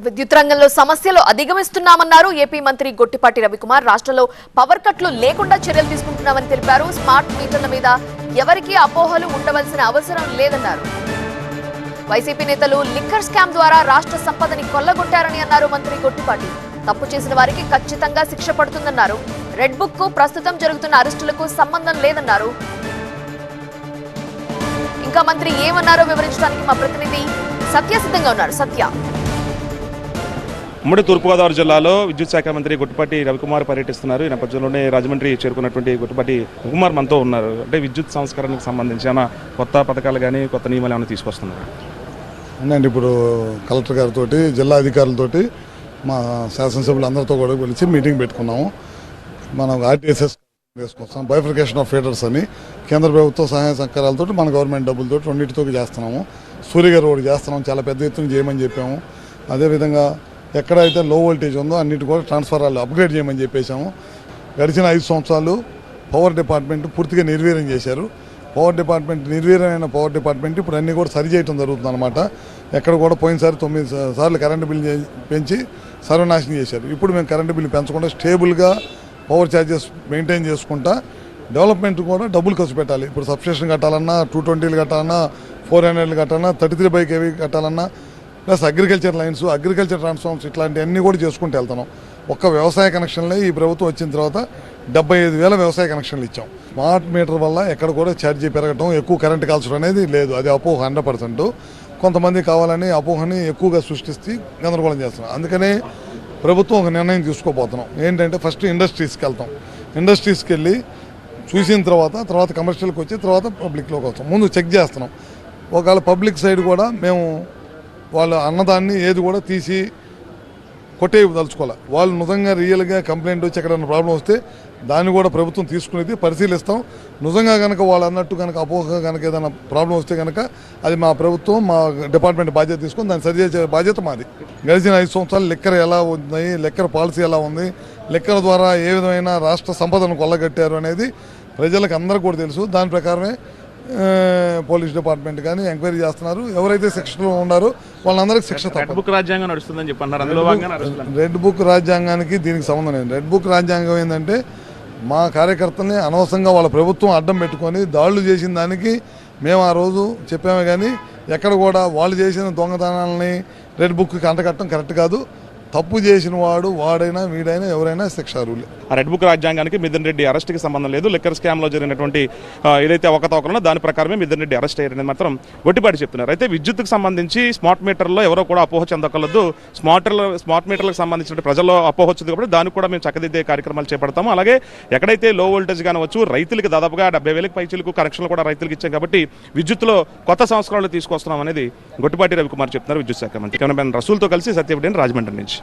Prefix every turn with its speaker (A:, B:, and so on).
A: విద్యుత్ రంగంలో సమస్యలు అధిగమిస్తున్నామన్నారు ఏపీ మంత్రి గొట్టిపాటి రవికుమార్. రాష్ట్రంలో పవర్ కట్లు లేకుండా చర్యలు తీసుకుంటున్నామని తెలిపారు. స్మార్ట్ మీటర్ల మీద ఎవరికీ అపోహలు ఉండవలసిన అవసరం లేదన్నారు. వైసీపీ నేతలు లిక్కర్ స్కామ్ ద్వారా రాష్ట్ర సంపదని కొల్లగొట్టారని అన్నారు మంత్రి గొట్టిపాటి. తప్పు చేసిన వారికి ఖచ్చితంగా శిక్ష పడుతుందన్నారు. రెడ్ బుక్ కు ప్రస్తుతం జరుగుతున్న అరెస్టులకు సంబంధం లేదన్నారు. ఇంకా మంత్రి ఏమన్నారో వివరించడానికి మా ప్రతినిధి సత్య సిద్ధంగా ఉన్నారు. సత్య,
B: ఉమ్మడి తూర్పుగోదావరి జిల్లాలో విద్యుత్ శాఖ మంత్రి గొట్టిపాటి రవికుమార్ పర్యటిస్తున్నారు. ఈ నేపథ్యంలోనే రాజమండ్రి చేరుకున్నటువంటి గొట్టిపాటి రవికుమార్ మనతో ఉన్నారు. అంటే విద్యుత్ సంస్కరణకు సంబంధించిన కొత్త పథకాలు కానీ కొత్త నియమాలు ఏమైనా తీసుకొస్తున్నారు?
C: అవునండి, ఇప్పుడు కలెక్టర్ గారితో జిల్లా అధికారులతోటి మా శాసనసభ్యులు అందరితో కూడా పిలిచి మీటింగ్ పెట్టుకున్నాము. మనం ఆర్టీఎస్ఎస్ తీసుకొస్తాం, బైఫర్కేషన్ ఆఫ్ ఫీడర్స్ అని కేంద్ర ప్రభుత్వ సహాయ సహకారాలతో మన గవర్నమెంట్ డబ్బులతో రెండింటితో చేస్తున్నాము. సూర్యగారు ఒకటి చేస్తున్నాం, చాలా పెద్ద ఎత్తున చేయమని చెప్పాము. అదేవిధంగా ఎక్కడైతే లో వోల్టేజ్ ఉందో అన్నిటి కూడా ట్రాన్స్ఫారాలు అప్గ్రేడ్ చేయమని చెప్పేశాము. గడిచిన 5 సంవత్సరాలు పవర్ డిపార్ట్మెంట్ పూర్తిగా నిర్వీర్యం చేశారు. నిర్వీర్యమైన పవర్ డిపార్ట్మెంట్ ఇప్పుడు అన్నీ కూడా సరి చేయడం జరుగుతుంది అనమాట. ఎక్కడ కూడా పోయినసారి 9 సార్లు కరెంటు బిల్లు పెంచి సర్వనాశనం చేశారు. ఇప్పుడు మేము కరెంటు బిల్లు పెంచకుండా స్టేబుల్గా పవర్ ఛార్జెస్ మెయింటైన్ చేసుకుంటా డెవలప్మెంట్ కూడా డబ్బులు ఖర్చు పెట్టాలి. ఇప్పుడు సబ్స్టేషన్ కట్టాలన్నా 220లు కట్టాలన్నా 400లు కట్టాలన్నా 33 kV కట్టాలన్నా plus agriculture lines, agriculture transformers ఇట్లాంటివన్నీ కూడా చేసుకుంటూ వెళ్తున్నాం. ఒక్క వ్యవసాయ కనెక్షన్లే ఈ ప్రభుత్వం వచ్చిన తర్వాత 75,000 వ్యవసాయ కనెక్షన్లు ఇచ్చాం. స్మార్ట్ మీటర్ వల్ల ఎక్కడ కూడా ఛార్జీ పెరగటం, ఎక్కువ కరెంట్ కాల్చడం అనేది లేదు. అది అపోహ 100%. కొంతమంది కావాలని అపోహని ఎక్కువగా సృష్టిస్తే గందరగోళం చేస్తున్నాం. అందుకనే ప్రభుత్వం ఒక నిర్ణయం తీసుకోబోతున్నాం. ఏంటంటే ఫస్ట్ ఇండస్ట్రీస్కి వెళ్తాం. ఇండస్ట్రీస్కి వెళ్ళి చూసిన తర్వాత కమర్షియల్కి వచ్చి తర్వాత పబ్లిక్లోకి వస్తాం. ముందు చెక్ చేస్తున్నాం. ఒకవేళ పబ్లిక్ సైడ్ కూడా మేము వాళ్ళు అన్నదాన్ని ఏది కూడా తీసి కొట్టేయదలుచుకోవాలి. వాళ్ళు నిజంగా రియల్గా కంప్లైంట్ వచ్చి ఎక్కడైనా ప్రాబ్లం వస్తే దాన్ని కూడా ప్రభుత్వం తీసుకునేది పరిశీలిస్తాం. నిజంగా కనుక వాళ్ళు అన్నట్టు కనుక అపోహ కనుక ఏదైనా ప్రాబ్లం వస్తే కనుక అది మా ప్రభుత్వం, మా డిపార్ట్మెంట్ బాధ్యత తీసుకొని దాన్ని సరిచేసే బాధ్యత మాది. గడిచిన 5 సంవత్సరాలు లెక్కర్ ఎలా ఉన్నాయి, లెక్కర్ పాలసీ ఎలా ఉంది, లెక్కర్ ద్వారా ఏ విధమైన రాష్ట్ర సంపదను కొల్లగట్టారు అనేది ప్రజలకు అందరికీ కూడా తెలుసు. దాని ప్రకారమే పోలీస్ డిపార్ట్మెంట్ కానీ ఎంక్వైరీ చేస్తున్నారు. ఎవరైతే శిక్షలో ఉన్నారో వాళ్ళందరికీ శిక్ష.
B: రెడ్ బుక్ రాజ్యాంగం నడుస్తుందని చెప్పన్నారు.
C: రెడ్ బుక్ రాజ్యాంగానికి దీనికి సంబంధం లేదు. రెడ్ బుక్ రాజ్యాంగం ఏంటంటే మా కార్యకర్తల్ని అనవసరంగా వాళ్ళ ప్రభుత్వం అడ్డం పెట్టుకొని దాడులు చేసిన దానికి మేము ఆ రోజు చెప్పామే. కానీ ఎక్కడ కూడా వాళ్ళు చేసిన దొంగతనాలని రెడ్ బుక్కి అంటకట్టడం కరెక్ట్ కాదు. తప్పు చేసిన వాడైనా వీడైనా ఎవరైనా శిక్షార్హులే.
B: ఆ రెడ్ బుక్ రాజ్యాంగానికి మిథున్ రెడ్డి అరెస్ట్కి సంబంధం లేదు. లిక్కర్ స్కామ్లో జరిగినటువంటి ఏదైతే అవకతవకలో దాని ప్రకారమే మిథున్ రెడ్డి అరెస్ట్ అయ్యారని మాత్రం గొట్టిపాటి చెప్తున్నారు. అయితే విద్యుత్కు సంబంధించి స్మార్ట్ మీటర్లో ఎవరో కూడా అపోహ చెందకలదు. స్మార్ట్ మీటర్లకు సంబంధించిన ప్రజల్లో అపోహ వచ్చింది కాబట్టి దానికి కూడా మేము చక్కదిద్దే కార్యక్రమాలు చేపడతాము. అలాగే ఎక్కడైతే లో వోల్టేజ్ కానవచ్చు రైతులకు దాదాపుగా 70,000 పైచీలకు కనెక్షన్లు కూడా రైతులకు ఇచ్చాం కాబట్టి విద్యుత్తులో కొత్త సంస్కరణలు తీసుకొస్తున్నాం అనేది గొట్టిపాటి రవికుమార్ చెప్తున్నారు, విద్యుత్ శాఖ మంత్రి. కెమెరామెన్ రసూల్తో కలిసి సత్యవడేని రాజమండ్రి నుంచి.